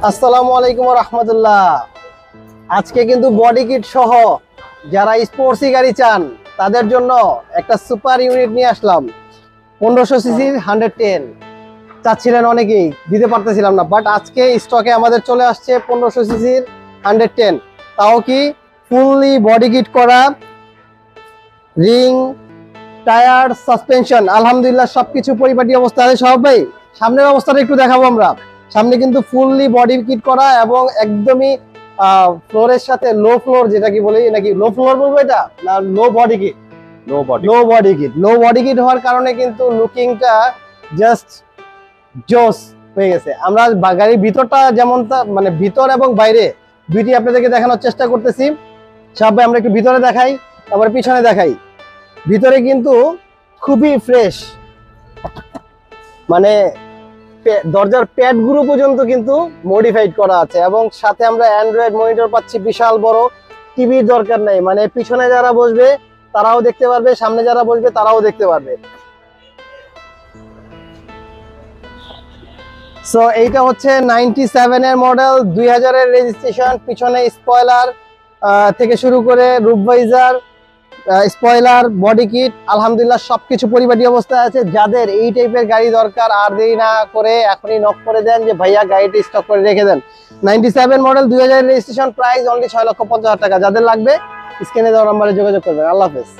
আসসালামু আলাইকুম রহমতুল্লাহ। আজকে কিন্তু বডি কিট সহ যারা স্পোর্টসি গাড়ি চান তাদের জন্য একটা সুপার ইউনিট নিয়ে আসলাম। 1500 সিসির 110 চাচ্ছিলেন অনেকেই, দিতে পারতেছিলাম না, বাট আজকে স্টকে আমাদের চলে আসছে 1500 সিসির 110, তাও কি ফুললি বডি কিট করা, রিং, টায়ার, সাসপেনশন, আলহামদুলিল্লাহ সবকিছু পরিপাটি অবস্থা আছে। সব ভাই সামনের অবস্থাটা একটু দেখাবো আমরা। সামনে কিন্তু ফুললি বডি কিট করা এবং একদমই ফ্লোরের সাথে লো ফ্লোর, যেটা কি বলি, নাকি লো ফ্লোর বলবো এটা, না লো বডি কিট, লো বডি কিট হওয়ার কারণে কিন্তু লুকিংটা জাস্ট জোস হয়ে গেছে। আমরা গাড়ির ভিতরটা যেমন মানে ভিতর এবং বাইরে দুইটি আপনাদেরকে দেখানোর চেষ্টা করতেছি। সব ভাই আমরা একটু ভিতরে দেখাই, তারপরে পিছনে দেখাই। ভিতরে কিন্তু খুবই ফ্রেশ, মানে দরজার প্যাড গুলো পর্যন্ত কিন্তু মডিফাইড করা আছে এবং সাথে আমরা অ্যান্ড্রয়েড মনিটর পাচ্ছি, বিশাল বড়। টিভির দরকার নেই, মানে পিছনে যারা বসবে তারাও দেখতে পারবে, সামনে যারা বসবে তারাও দেখতে পারবে। সো এইটা হচ্ছে 97 এর মডেল, 2000 এর রেজিস্ট্রেশন। পিছনে স্পয়লার থেকে শুরু করে roof visor, spoiler, body kit, আলহামদুলিল্লাহ সবকিছু পরিপাটি অবস্থায় আছে। যাদের এই টাইপের গাড়ি দরকার আর দেরি না করে এখনই নক করে দেন যে ভাইয়া গাড়িটা স্টক করে রেখে দেন। 97 মডেল, 2000 রেজিস্ট্রেশন, প্রাইস অনলি 6,50,000 টাকা। যাদের লাগবে স্ক্রিনে দেওয়া নাম্বারে যোগাযোগ করবেন। আল্লাহ হাফেজ।